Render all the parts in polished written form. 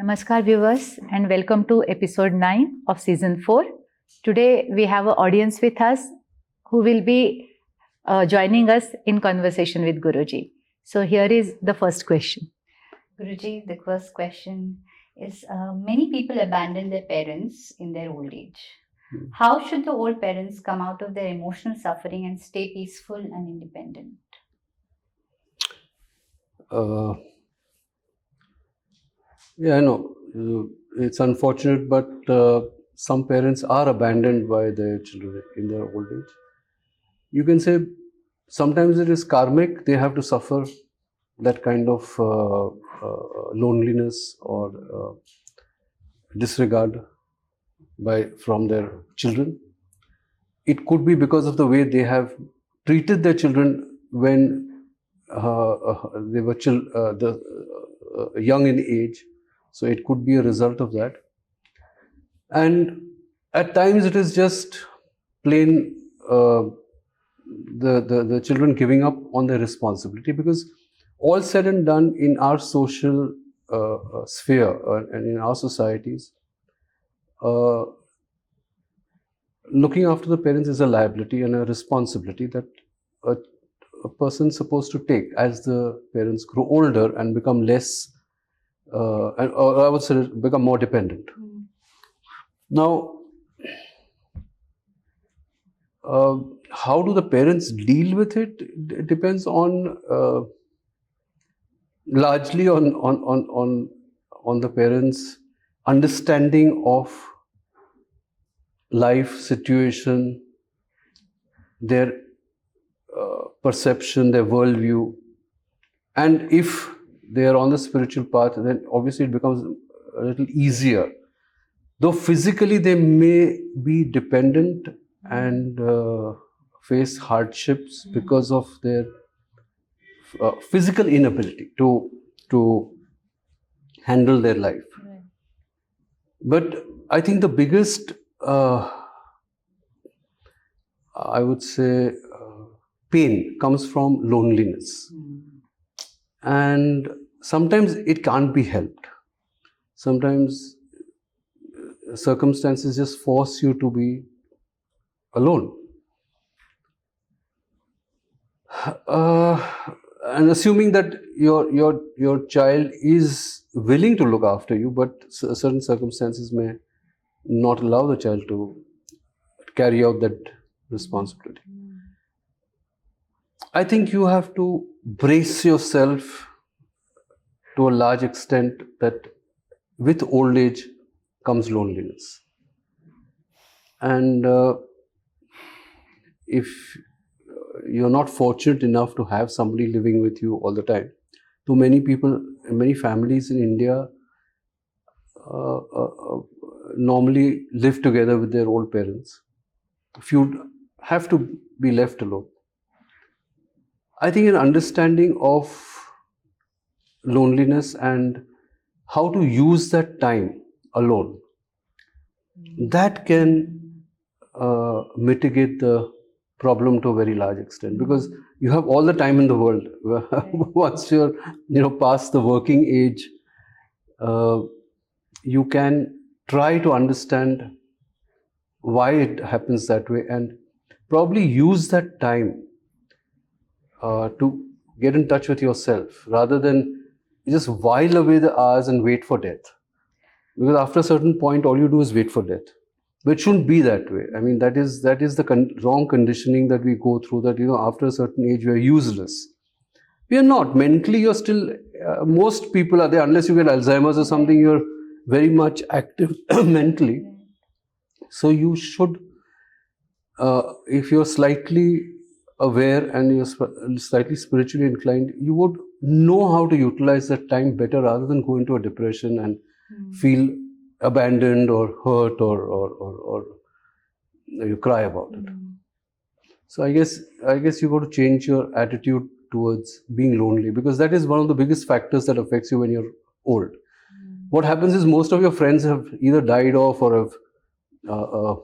Namaskar viewers and welcome to episode 9 of season 4. Today we have an audience with us who will be joining us in conversation with Guruji. So here is the first question. Guruji, the first question is, many people abandon their parents in their old age. How should the old parents come out of their emotional suffering and stay peaceful and independent? Yeah, I know. It's unfortunate, but some parents are abandoned by their children in their old age. You can say sometimes it is karmic. They have to suffer that kind of loneliness or disregard from their children. It could be because of the way they have treated their children when they were young in age. So it could be a result of that. And at times it is just plain the children giving up on their responsibility, because all said and done in our social sphere and in our societies, looking after the parents is a liability and a responsibility that a person is supposed to take as the parents grow older and become less or I would say become more dependent. Now, how do the parents deal with it? It depends on largely on the parents' understanding of life situation, their perception, their worldview, and if they are on the spiritual path, then obviously it becomes a little easier. Though physically they may be dependent and face hardships because of their physical inability to handle their life. Right. But I think the biggest, I would say, pain comes from loneliness. And sometimes it can't be helped. Sometimes circumstances just force you to be alone. And assuming that your child is willing to look after you, but certain circumstances may not allow the child to carry out that responsibility. I think you have to brace yourself to a large extent that with old age comes loneliness. And if you're not fortunate enough to have somebody living with you all the time, too many people, many families in India normally live together with their old parents. If you have to be left alone, I think an understanding of loneliness and how to use that time alone, that can mitigate the problem to a very large extent, because you have all the time in the world. Once you're past the working age, you can try to understand why it happens that way and probably use that time to get in touch with yourself, rather than just while away the hours and wait for death. Because after a certain point, all you do is wait for death. But it shouldn't be that way. I mean, that is the wrong conditioning that we go through, that, after a certain age, we are useless. We are not. Mentally, you're still, most people are there, unless you get Alzheimer's or something, you're very much active mentally. So you should, if you're slightly aware and you're slightly spiritually inclined, you would know how to utilize that time better, rather than go into a depression and feel abandoned or hurt or you cry about it. So I guess you got to change your attitude towards being lonely, because that is one of the biggest factors that affects you when you're old. What happens is most of your friends have either died off or have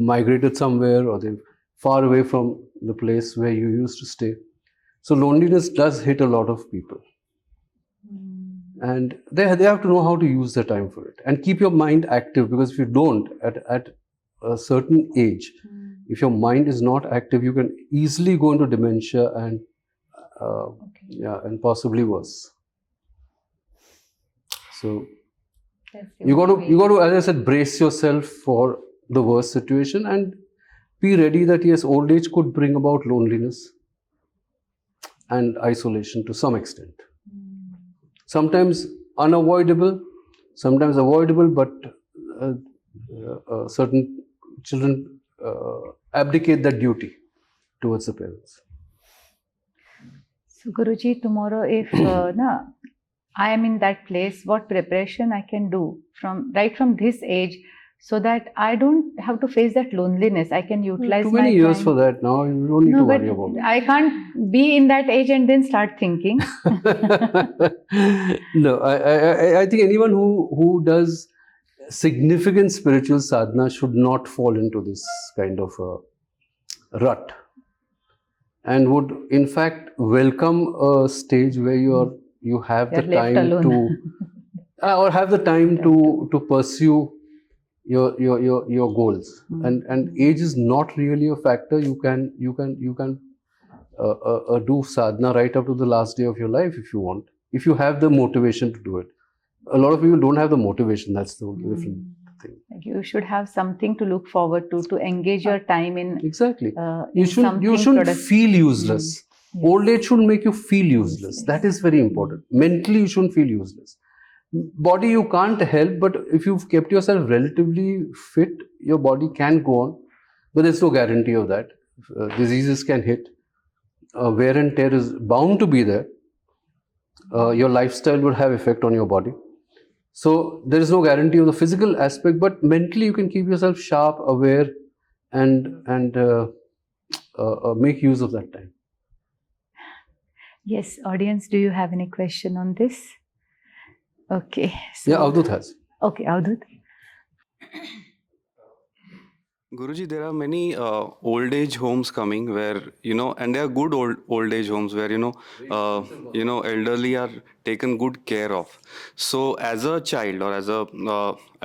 migrated somewhere, or they're far away from the place where you used to stay. So loneliness does hit a lot of people. And they have to know how to use the time for it and keep your mind active, because if you don't, at a certain age, if your mind is not active, you can easily go into dementia and and possibly worse. So you got to, as I said, brace yourself for the worst situation and be ready that yes, old age could bring about loneliness and isolation to some extent. Sometimes unavoidable, sometimes avoidable, but certain children abdicate that duty towards the parents. So Guruji, tomorrow if I am in that place, what preparation I can do right from this age, so that I don't have to face that loneliness. I can utilize too many my years time. for that now. You don't need to worry about it. I can't be in that age and then start thinking. No, I think anyone who does significant spiritual sadhana should not fall into this kind of a rut, and would in fact welcome a stage where you have the time to or have the time to pursue your goals. And age is not really a factor. You can do sadhana right up to the last day of your life if you want, if you have the motivation to do it. A lot of people don't have the motivation. That's the different thing. You should have something to look forward to engage your time in. Exactly. You shouldn't feel useless. Yes. Old age shouldn't make you feel useless. Yes. That is very important. Mentally, you shouldn't feel useless. Body you can't help, but if you've kept yourself relatively fit, your body can go on, but there's no guarantee of that. Diseases can hit. Wear and tear is bound to be there. Your lifestyle would have effect on your body. So there is no guarantee of the physical aspect, but mentally you can keep yourself sharp, aware, and make use of that time. Yes, audience, do you have any question on this? Okay. So, yeah, Avdut has. Okay, Avdut. Guruji, there are many old age homes coming where, and they are good old age homes where, elderly are taken good care of. So as a child or as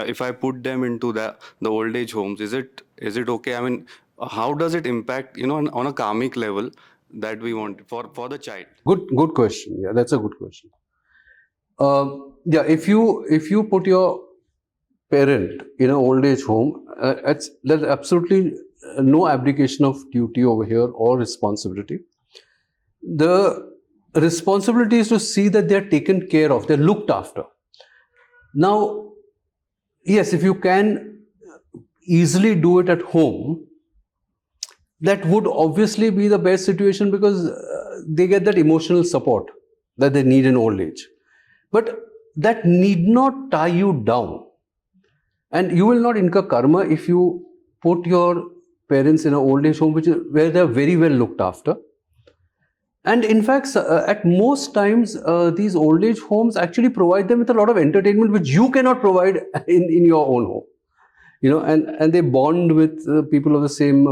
if I put them into the old age homes, is it okay? I mean, how does it impact, on a karmic level that we want for the child? Good question. Yeah, that's a good question. If you put your parent in an old age home, there's absolutely no abdication of duty over here or responsibility. The responsibility is to see that they're taken care of, they're looked after. Now, yes, if you can easily do it at home, that would obviously be the best situation, because they get that emotional support that they need in old age. But that need not tie you down. And you will not incur karma if you put your parents in an old age home where they are very well looked after. And in fact, at most times, these old age homes actually provide them with a lot of entertainment which you cannot provide in your own home. And they bond with people of the same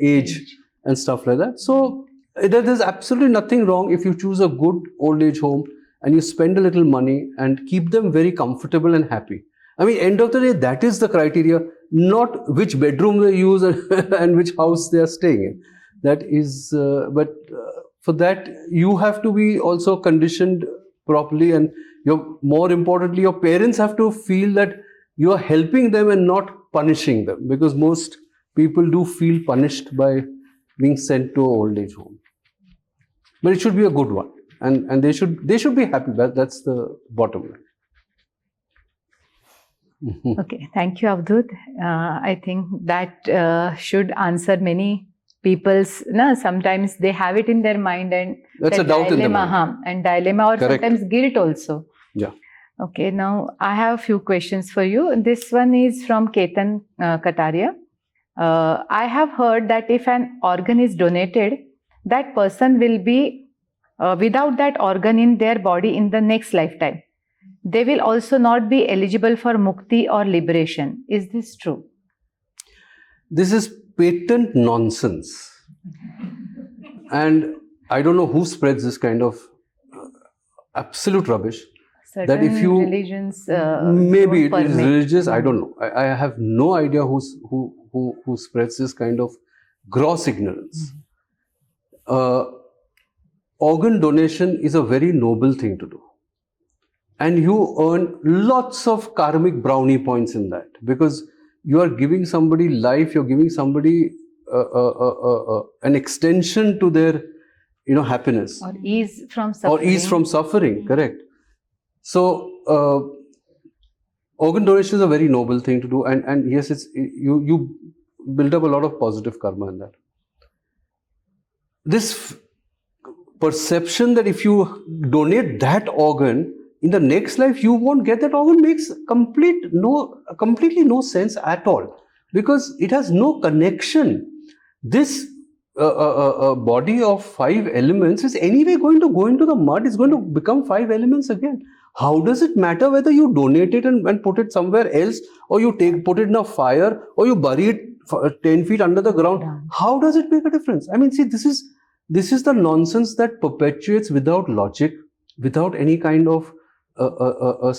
age and stuff like that. So there's absolutely nothing wrong if you choose a good old age home and you spend a little money and keep them very comfortable and happy. I mean, end of the day, that is the criteria, not which bedroom they use and which house they are staying in. That is, but for that, you have to be also conditioned properly, and more importantly, your parents have to feel that you are helping them and not punishing them, because most people do feel punished by being sent to an old age home. But it should be a good one, and they should be happy. That's the bottom line. Okay, thank you, Avdut. I think that should answer many people's. Sometimes they have it in their mind, and that's a doubt in their mind. And dilemma, or correct. Sometimes guilt also. Yeah. Okay, now I have a few questions for you. This one is from Ketan Kataria. I have heard that if an organ is donated, that person will be without that organ in their body in the next lifetime. They will also not be eligible for mukti or liberation. Is this true? This is patent nonsense. And I don't know who spreads this kind of absolute rubbish. Certain that if you religions maybe don't it is permit. religious, I don't know. I have no idea who spreads this kind of gross ignorance. Organ donation is a very noble thing to do, and you earn lots of karmic brownie points in that, because you are giving somebody life, you're giving somebody an extension to their happiness, Or ease from suffering. or ease from suffering. Correct. So organ donation is a very noble thing to do, and yes, it's you build up a lot of positive karma in that. This perception that if you donate that organ in the next life you won't get that organ makes completely no sense at all, because it has no connection. This body of 5 elements is anyway going to go into the mud. It's going to become 5 elements again. How does it matter whether you donate it and put it somewhere else, or you put it in a fire, or you bury it 10 feet under the ground? How does it make a difference? I mean, see, this is the nonsense that perpetuates without logic, without any kind of a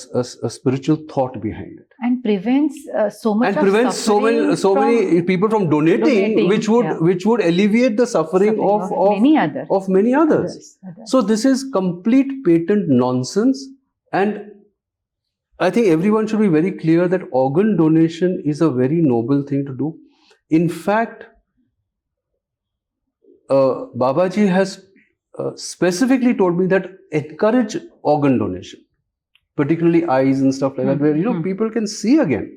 spiritual thought behind it, and prevents so much and of prevents suffering so many people from donating, which would alleviate the suffering of many others. So this is complete patent nonsense, and I think everyone should be very clear that organ donation is a very noble thing to do. In fact, Babaji has specifically told me that encourage organ donation, particularly eyes and stuff like that, where people can see again.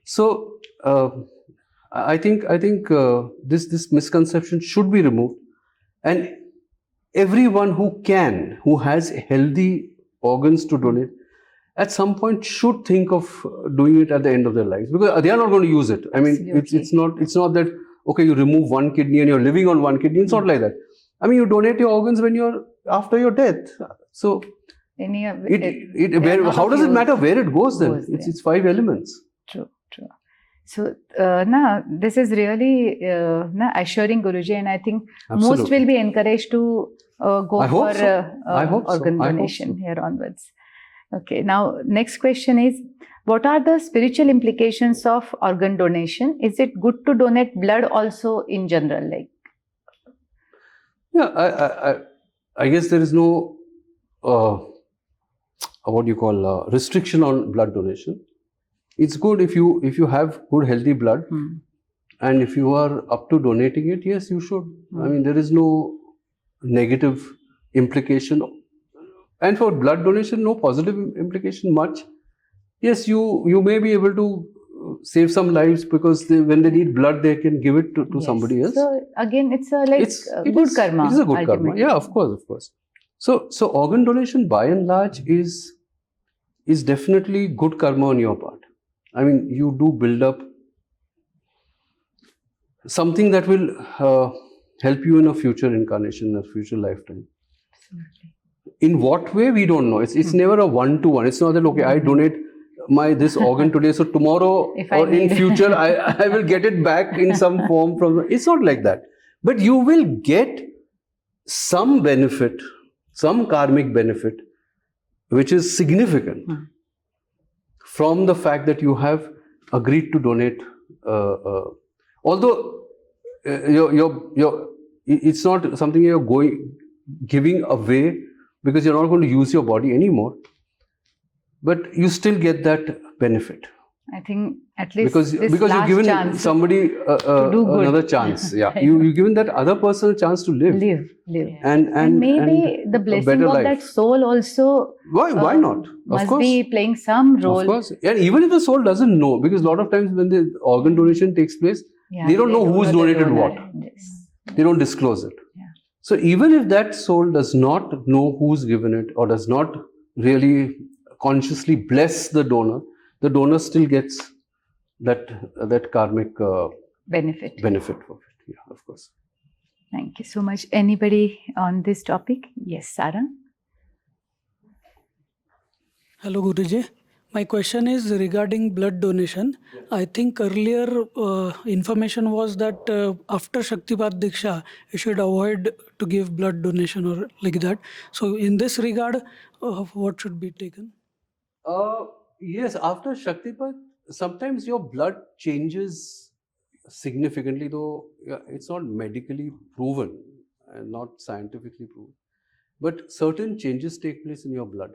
So I think this misconception should be removed, and everyone who has healthy organs to donate at some point should think of doing it at the end of their lives, because they are not going to use it. I mean, it's not that okay, you remove one kidney and you're living on one kidney. It's not like that. I mean, you donate your organs when you're after your death. So how does it matter where it goes then? It's 5 elements. True. So now this is really assuring, Guruji, and I think Absolutely. most will be encouraged to go I hope for so. organ donation here onwards. Okay, now next question is, what are the spiritual implications of organ donation? Is it good to donate blood also in general? Like, yeah, I guess there is no restriction on blood donation. It's good if you have good healthy blood, and if you are up to donating it, yes, you should. I mean, there is no negative implication, and for blood donation, no positive implication much. Yes, you may be able to save some lives, because when they need blood, they can give it to somebody else. So again, it's good karma. It is a good ultimately. karma. Yeah, of course. So organ donation by and large is definitely good karma on your part. I mean, you do build up something that will help you in a future incarnation, a future lifetime. Absolutely. In what way, we don't know. It's never a one-to-one. It's not that, okay, I donate this organ today, so tomorrow or in future I will get it back in some form from. It's not like that. But you will get some benefit, some karmic benefit, which is significant from the fact that you have agreed to donate. Although it's not something you're giving away, because you're not going to use your body anymore, but you still get that benefit. I think at least because you've given somebody another chance. Yeah, you've given that other person a chance to live. And maybe the blessing of that soul also. Why not? Must be playing some role. Of course, and even if the soul doesn't know, because a lot of times when the organ donation takes place, they don't know who's donated what. Yes. They don't disclose it. Yeah. So even if that soul does not know who's given it, or does not really consciously bless the donor still gets that karmic benefit for it. Yeah, of course. Thank you so much. Anybody on this topic? Yes, Sarah. Hello, Guruji. My question is regarding blood donation. I think earlier information was that after Shaktipat Diksha, you should avoid to give blood donation or like that. So in this regard, what should be taken? Yes, after Shaktipat, sometimes your blood changes significantly, though it's not medically proven and not scientifically proven. But certain changes take place in your blood.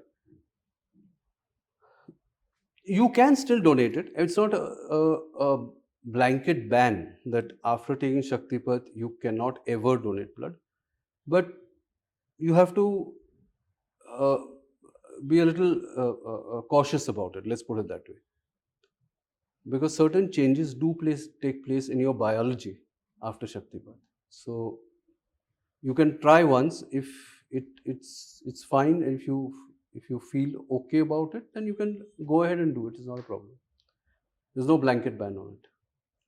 You can still donate it. It's not a blanket ban that after taking Shaktipat you cannot ever donate blood, but you have to uh, be a little cautious about it. Let's put it that way, because certain changes do take place in your biology after Shaktipat. So you can try once. If it's fine, and if you feel okay about it, then you can go ahead and do it. It's not a problem. There's no blanket ban on it.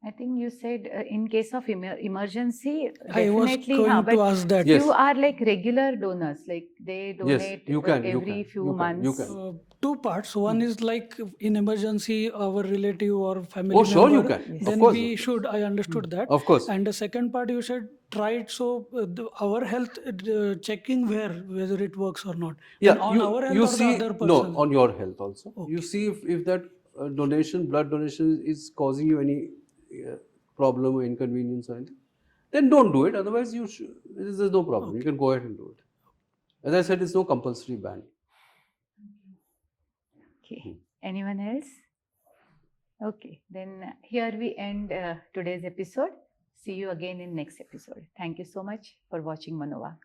I think you said in case of emergency, I was definitely, going but to ask that. Yes. you are like regular donors, like they donate you can, you every can, few you can, months. you can. Two parts. One is like in emergency, our relative or family Oh, sure, you member. can. Yes. Of Then course. we should. I understood that. Of course. And the second part, you said try it. So our health checking whether it works or not. Yeah, And on our health you or see, the other person. no, on your health also. Okay. You see if that blood donation is causing you any problem or inconvenience or anything, then don't do it. Otherwise, there's no problem. You can go ahead and do it. As I said, it's no compulsory ban. Okay. Anyone else? Okay. Then here we end today's episode. See you again in next episode. Thank you so much for watching MANOVAAC.